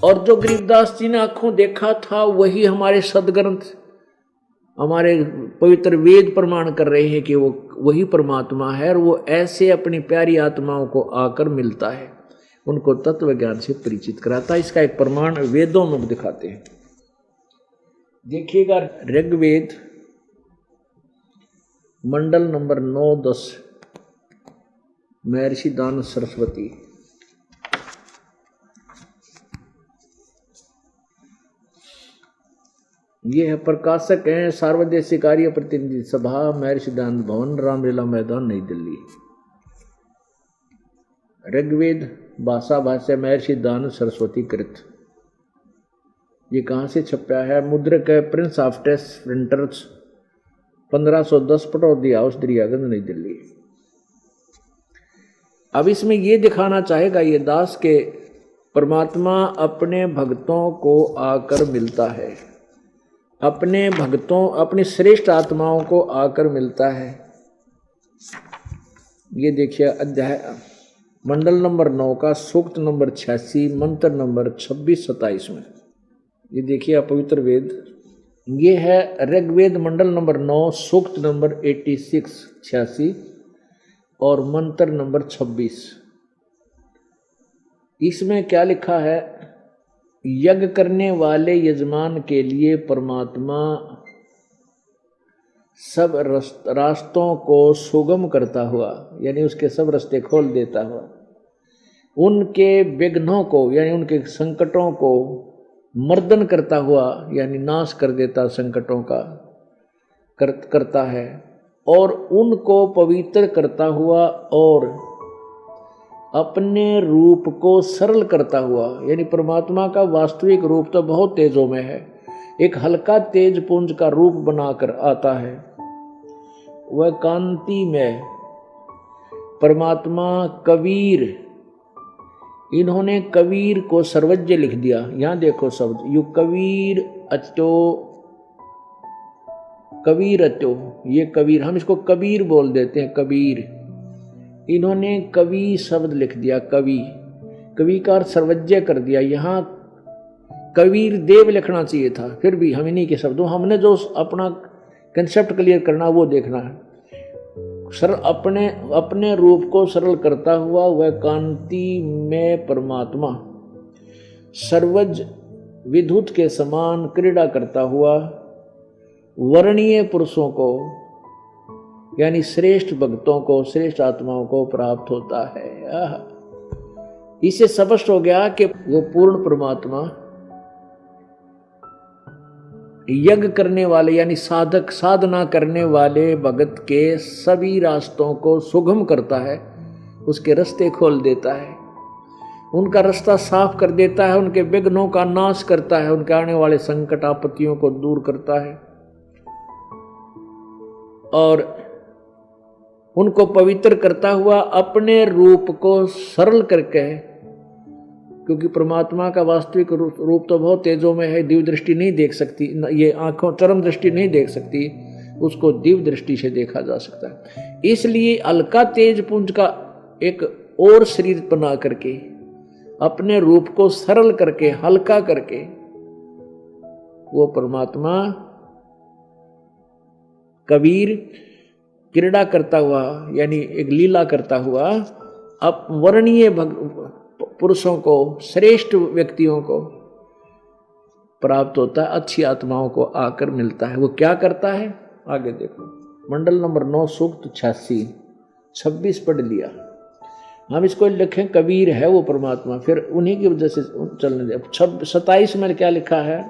और जो गरीबदास जी ने आंखों देखा था वही हमारे सदग्रंथ, हमारे पवित्र वेद प्रमाण कर रहे हैं कि वो वही परमात्मा है और वो ऐसे अपनी प्यारी आत्माओं को आकर मिलता है, उनको तत्व ज्ञान से परिचित कराता है। इसका एक प्रमाण वेदों में दिखाते हैं। देखिएगा ऋग्वेद मंडल नंबर 9-10, महर्षि दान सरस्वती। ये है प्रकाशक हैं सार्वदेशिक कार्य प्रतिनिधि सभा, महर्षि दान भवन, रामलीला मैदान, नई दिल्ली। ऋग्वेद भाषा भाष्य महर्षि दान सरस्वती कृत। ये कहाँ से छपा है? मुद्रक है prince of test printers, 1510, Pataudi house, Daryaganj, New Delhi. अब इसमें ये दिखाना चाहेगा ये दास के परमात्मा अपने भक्तों को आकर मिलता है, अपने भक्तों अपनी श्रेष्ठ आत्माओं को आकर मिलता है। ये देखिए अध्याय मंडल नंबर 9 का सूक्त नंबर 86, मंत्र नंबर 26-27 में। ये देखिए पवित्र वेद, ये है ऋग्वेद मंडल नंबर 9 सूक्त नंबर 86 और मंत्र नंबर 26। इसमें क्या लिखा है? यज्ञ करने वाले यजमान के लिए परमात्मा सब रास्तों को सुगम करता हुआ, यानी उसके सब रास्ते खोल देता हुआ, उनके विघ्नों को यानी उनके संकटों को मर्दन करता हुआ, यानी नाश कर देता संकटों का करता है, और उनको पवित्र करता हुआ और अपने रूप को सरल करता हुआ, यानी परमात्मा का वास्तविक रूप तो बहुत तेजों में है, एक हल्का तेज पुंज का रूप बनाकर आता है। वह कांति में परमात्मा कबीर, इन्होंने कबीर को सर्वज्ञ लिख दिया। यहां देखो शब्द, यू कबीर अचो, कबीर अचो, ये कबीर, हम इसको कबीर बोल देते हैं, कबीर। इन्होंने कवि शब्द लिख दिया, कवि, कवि का अर्थ सर्वज्ञ कर दिया। यहाँ कबीर देव लिखना चाहिए था, फिर भी हम इन्हीं के शब्दों, हमने जो अपना कंसेप्ट क्लियर करना वो देखना है। अपने रूप को सरल करता हुआ वह कांति में परमात्मा सर्वज विद्युत के समान क्रीड़ा करता हुआ वर्णीय पुरुषों को यानी श्रेष्ठ भक्तों को, श्रेष्ठ आत्माओं को प्राप्त होता है। इससे स्पष्ट हो गया कि वो पूर्ण परमात्मा यज्ञ करने वाले यानी साधक साधना करने वाले भगत के सभी रास्तों को सुगम करता है, उसके रास्ते खोल देता है, उनका रास्ता साफ कर देता है, उनके विघ्नों का नाश करता है, उनके आने वाले संकट आपत्तियों को दूर करता है और उनको पवित्र करता हुआ अपने रूप को सरल करके, क्योंकि परमात्मा का वास्तविक रूप तो बहुत तेजों में है, दिव्य दृष्टि नहीं देख सकती, ये आंखों चरम दृष्टि नहीं देख सकती, उसको दिव्य दृष्टि से देखा जा सकता है। इसलिए अलका तेज पुंज का एक और शरीर बना करके अपने रूप को सरल करके हल्का करके वो परमात्मा कबीर क्रीड़ा करता हुआ यानी एक लीला करता हुआ अब वर्णीय पुरुषों को, श्रेष्ठ व्यक्तियों को प्राप्त होता है, अच्छी आत्माओं को आकर मिलता है। वो क्या करता है आगे देखो, मंडल नंबर 9 सूक्त 86 26 पढ़ लिया, हम इसको लिखें कबीर है वो परमात्मा, फिर उन्हीं की वजह से चलने दे। 27 में क्या लिखा है,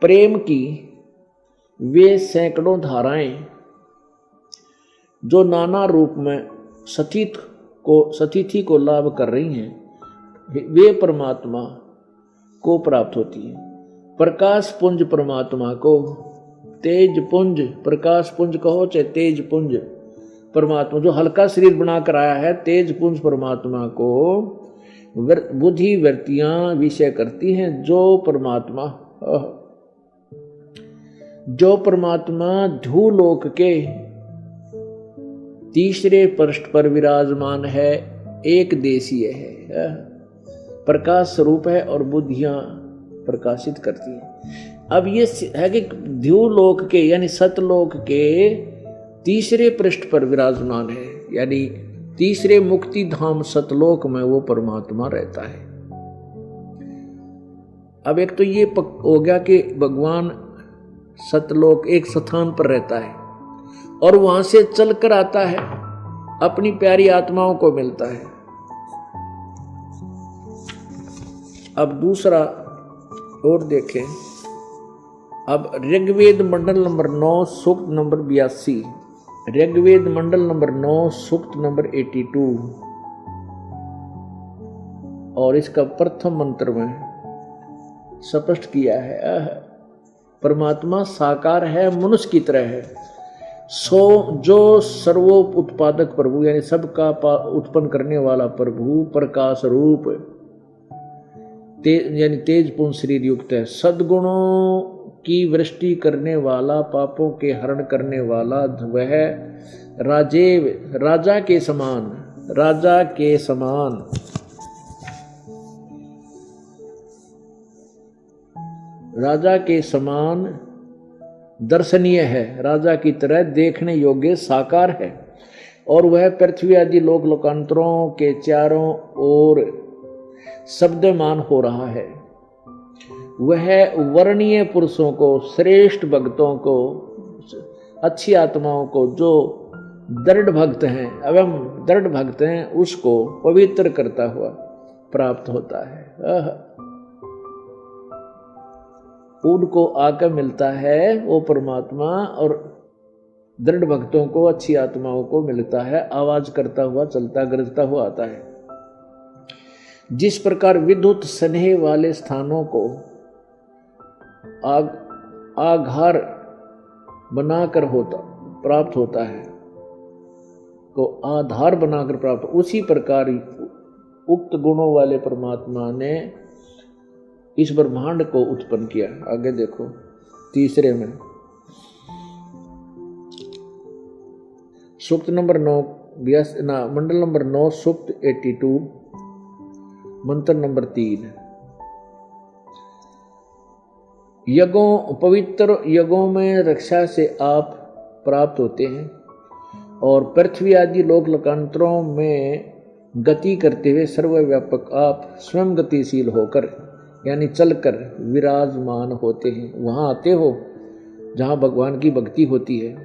प्रेम की वे सैकड़ों धाराएं जो नाना रूप में सतिथि को लाभ कर रही हैं, वे परमात्मा को प्राप्त होती है। प्रकाश पुंज परमात्मा को, तेज पुंज, प्रकाश पुंज कहो चाहे तेज पुंज, परमात्मा जो हल्का शरीर बना कर आया है, तेज पुंज परमात्मा को बुद्धि वृत्तियां विषय करती हैं। जो परमात्मा धूलोक के तीसरे पृष्ठ पर विराजमान है, एक देशीय है। प्रकाश स्वरूप है और बुद्धियां प्रकाशित करती हैं। अब ये है कि द्युलोक के यानी सतलोक के तीसरे पृष्ठ पर विराजमान है, यानी तीसरे मुक्ति धाम सतलोक में वो परमात्मा रहता है। अब एक तो ये हो गया कि भगवान सतलोक एक स्थान पर रहता है और वहां से चलकर आता है, अपनी प्यारी आत्माओं को मिलता है। अब दूसरा और देखें, अब ऋग्वेद मंडल नंबर 9 सूक्त नंबर 82, ऋग्वेद मंडल नंबर 9 सूक्त नंबर 82 और इसका प्रथम मंत्र में स्पष्ट किया है, परमात्मा साकार है, मनुष्य की तरह है। जो सर्वोत्पादक प्रभु यानी सबका उत्पन्न करने वाला प्रभु प्रकाश रूप यानी तेज पूर्ण शरीर युक्त है, सद्गुणों की वृष्टि करने वाला, पापों के हरण करने वाला, वह राजा के समान, राजा के समान राजा के समान दर्शनीय है, राजा की तरह देखने योग्य साकार है। और वह पृथ्वी आदि लोक लोकांतरों के चारों ओर शब्दमान हो रहा है। वह वर्णीय पुरुषों को, श्रेष्ठ भक्तों को, अच्छी आत्माओं को, जो दृढ़ भक्त हैं एवं दृढ़ भक्त हैं, उसको पवित्र करता हुआ प्राप्त होता है। उनको आकर मिलता है वो परमात्मा, और दृढ़ भक्तों को, अच्छी आत्माओं को मिलता है, आवाज करता हुआ, चलता गरजता हुआ आता है। जिस प्रकार विद्युत स्नेह वाले स्थानों को आधार बनाकर प्राप्त होता है, को आधार बनाकर प्राप्त, उसी प्रकार उक्त गुणों वाले परमात्मा ने इस ब्रह्मांड को उत्पन्न किया। आगे देखो तीसरे में सूक्त नंबर 9 मंडल नंबर 9 सूक्त 82 मंत्र नंबर 3, यज्ञों पवित्र यज्ञों में रक्षा से आप प्राप्त होते हैं और पृथ्वी आदि लोक लोकांतरों में गति करते हुए सर्वव्यापक आप स्वयं गतिशील होकर यानी चलकर विराजमान होते हैं। वहाँ आते हो जहाँ भगवान की भक्ति होती है।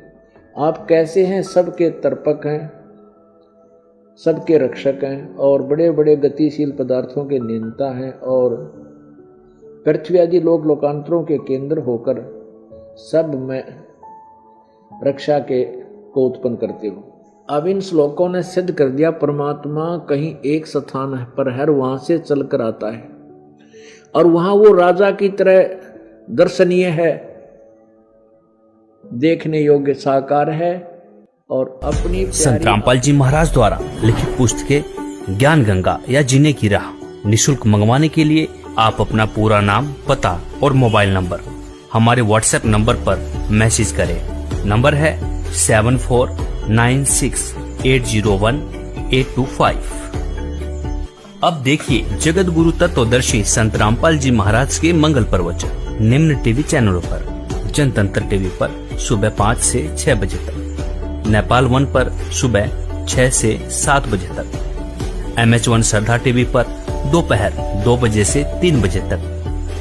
आप कैसे हैं? सबके तर्पक हैं, सबके रक्षक हैं और बड़े बड़े गतिशील पदार्थों के नियंता हैं और पृथ्वी आदि लोक लोकांतरों के केंद्र होकर सब में रक्षा को उत्पन्न करते हो। अब इन श्लोकों ने सिद्ध कर दिया परमात्मा कहीं एक स्थान पर है, वहां से चलकर आता है और वहां वो राजा की तरह दर्शनीय है, देखने योग्य साकार है और अपनी संत रामपाल जी महाराज द्वारा लिखित पुस्तकें ज्ञान गंगा या जीने की राह निःशुल्क मंगवाने के लिए आप अपना पूरा नाम, पता और मोबाइल नंबर हमारे व्हाट्सएप नंबर पर मैसेज करें। नंबर है 7496801825। अब देखिए जगत गुरु तत्वदर्शी संत रामपाल जी महाराज के मंगल प्रवचन निम्न टीवी चैनलों पर: जनतंत्र टीवी पर सुबह 5 से 6 बजे तक, नेपाल 1 पर सुबह 6 से 7 बजे तक, MH1 श्रद्धा टीवी पर दोपहर 2 बजे से 3 बजे तक,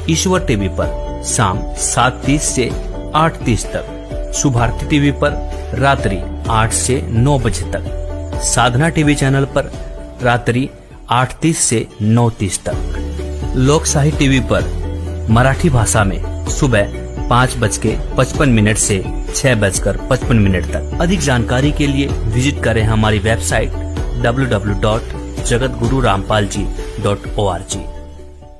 ईश्वर टीवी पर शाम 7:30 से 8:30 तक, शुभारती टीवी पर रात्रि 8 से 9 बजे तक, साधना टीवी चैनल पर रात्रि 8:30 से 9:30 तक, लोक साहित्य टीवी पर मराठी भाषा में सुबह 5:55 से 6:55 तक। अधिक जानकारी के लिए विजिट करें हमारी वेबसाइट www.jagatgururampalji.org।